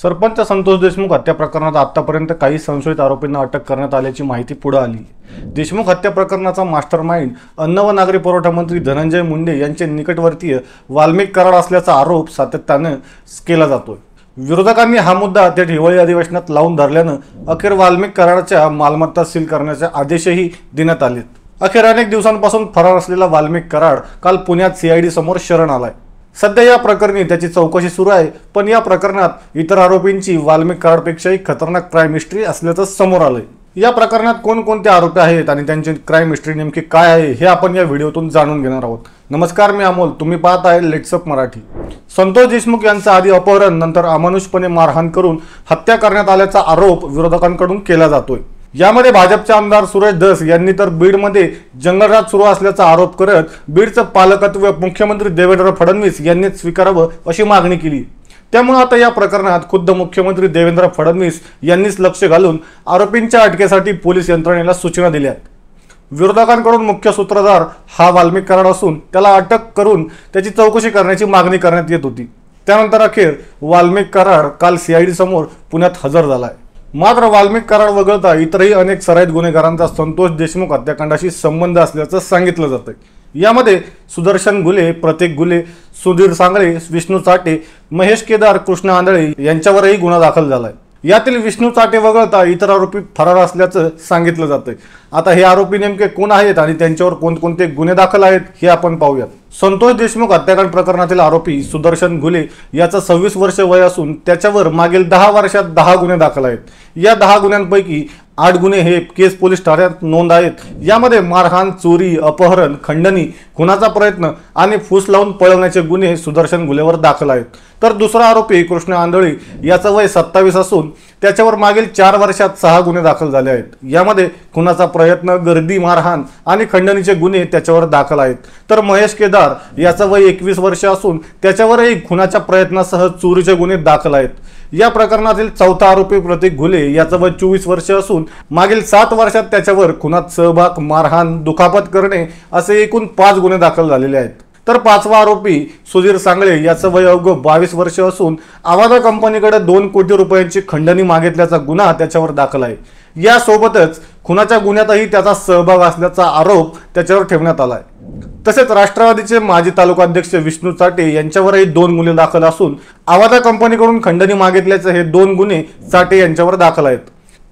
सरपंच संतोष देशमुख हत्या प्रकरणात आतापर्यंत काही संशयित आरोपींना अटक करण्यात आल्याची माहिती पुढे आली। देशमुख हत्या प्रकरणाचा मास्टरमाइंड अन्न व नागरी पुरवठा मंत्री धनंजय मुंडे यांचे निकटवर्तीय वाल्मिक कराड असल्याचा आरोप सातत्याने केला जातोय। विरोधकांनी हा मुद्दा त्या हिवाळी अधिवेशनात लावून धरल्याने अखेर वाल्मिक कराडच्या मालमत्ता सील करण्याचे आदेशही देण्यात आलेत। अखेर अनेक दिवसांपासून फरार असलेला वाल्मिक कराड काल पुण्यात सीआयडी समोर शरण आलाय। सध्या या प्रकरणी त्याची चौकशी सुरू आहे, पण या प्रकरणात इतर आरोपींची वाल्मिक कराडपेक्षाही खतरनाक क्राईम हिस्ट्री असल्याचं समोर आलंय। या प्रकरणात कोणकोणते आरोपी आहेत आणि त्यांची क्राईम हिस्ट्री नेमकी काय आहे हे आपण या व्हिडिओतून जाणून घेणार आहोत। नमस्कार, मी अमोल, तुम्ही पाहत आहे लेट्स अप मराठी। संतोष देशमुख यांचा आधी अपहरण नंतर अमानुषपणे मारहाण करून हत्या करण्यात आल्याचा आरोप विरोधकांकडून केला जातोय। यामध्ये भाजपचे आमदार सुरेश धस यांनी तर बीडमध्ये जंगलराज सुरू असल्याचा आरोप करत बीडचं पालकत्व मुख्यमंत्री देवेंद्र फडणवीस यांनी स्वीकारावं अशी मागणी केली। त्यामुळे आता या प्रकरणात खुद्द मुख्यमंत्री देवेंद्र फडणवीस यांनीच लक्ष घालून आरोपींच्या अटकेसाठी पोलीस यंत्रणेला सूचना दिल्या। विरोधकांकडून मुख्य सूत्रधार हा वाल्मिक कराड असून त्याला अटक करून त्याची चौकशी करण्याची मागणी करण्यात येत होती। त्यानंतर अखेर वाल्मिक कराड काल सीआयडी समोर पुण्यात हजर झालाय। मात्र वाल्मिक कराड वगळता इतरही अनेक सराईत गुन्हेगारांचा संतोष देशमुख हत्याकांडाशी संबंध असल्याचं सांगितलं जातंय। यामध्ये सुदर्शन घुले, प्रतीक घुले, सुधीर सांगळे, विष्णू चाटे, महेश केदार, कृष्ण आंधळे यांच्यावरही गुन्हा दाखल झालाय। यातील विष्णू चाटे वगळता इतर आरोपी फरार असल्याचं सांगितलं जातंय। आता हे आरोपी नेमके कोण आहेत आणि त्यांच्यावर कोणकोणते गुन्हे दाखल आहेत हे आपण पाहूयात। संतोष देशमुख हत्याकांड प्रकरणातील आरोपी सुदर्शन घुले याचं 26 वर्ष वय असून त्याच्यावर मागील 10 वर्षात 10 गुन्हे दाखल आहेत। या 10 गुन्ह्यांपैकी 8 गुन्हे हे केस पोलीस ठाण्यात नोंद आहेत। यामध्ये मारहाण, चोरी, अपहरण, खंडणी, खुनाचा प्रयत्न आणि फूस लावून पळवण्याचे गुन्हे सुदर्शन घुलेवर दाखल आहेत। तर दुसरा आरोपी कृष्ण आंधळे याचं वय 27 असून त्याच्यावर मागील 4 वर्षात 6 गुन्हे दाखल झाले आहेत। यामध्ये खुनाचा प्रयत्न, गर्दी, मारहाण आणि खंडणीचे गुन्हे त्याच्यावर दाखल आहेत। तर महेश केदार याचं वय 21 वर्ष असून त्याच्यावरही खुनाच्या प्रयत्नासह चोरीचे गुन्हे दाखल आहेत। या प्रकरणातील चौथा आरोपी प्रतीक घुले याचं वय 24 वर्ष असून मागील 7 वर्षात त्याच्यावर खुनात सहभाग, मारहाण, दुखापत करणे असे एकूण 5 गुन्हे दाखल झालेले आहेत। तर पाचवा आरोपी सुधीर सांगळे याचं वय अवघं 22 वर्ष असून आवाजा कंपनीकडे 2 कोटी रुपयांची खंडणी मागितल्याचा गुन्हा त्याच्यावर दाखल आहे। यासोबतच खुनाच्या गुन्ह्यातही त्याचा सहभाग असल्याचा आरोप त्याच्यावर ठेवण्यात आलाय। तसेच राष्ट्रवादीचे माजी तालुकाध्यक्ष विष्णू चाटे यांच्यावरही 2 गुन्हे दाखल असून आवाजा कंपनीकडून खंडणी मागितल्याचे हे 2 गुन्हे चाटे यांच्यावर दाखल आहेत।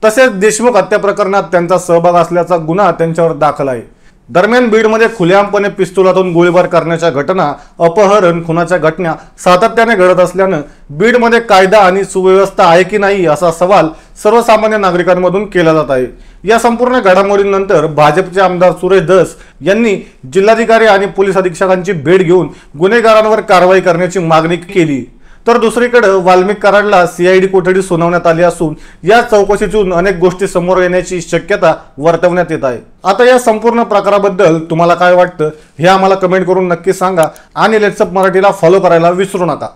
तसेच देशमुख हत्या प्रकरणात त्यांचा सहभाग असल्याचा गुन्हा त्यांच्यावर दाखल आहे। दरम्यान बीडमध्ये खुलेआमपणे पिस्तुलातून गोळीबार करण्याच्या घटना, अपहरण, खुनाच्या घटना सातत्याने घडत असल्यानं बीडमध्ये कायदा आणि सुव्यवस्था आहे की नाही असा सवाल सर्वसामान्य नागरिकांमधून केला जात आहे। या संपूर्ण घडामोडींनंतर भाजपचे आमदार सुरेश धस यांनी जिल्हाधिकारी आणि पोलीस अधीक्षकांची भेट घेऊन गुन्हेगारांवर कारवाई करण्याची मागणी केली। तर दुसरीकडे वाल्मिक कराडला सीआयडी कोठडी सुनावण्यात आली असून या चौकशीतून अनेक गोष्टी समोर येण्याची शक्यता वर्तवण्यात येत आहे। आता या संपूर्ण प्रकाराबद्दल तुम्हाला काय वाटतं हे आम्हाला कमेंट करून नक्की सांगा आणि लेट्स अप मराठीला फॉलो करायला विसरू नका।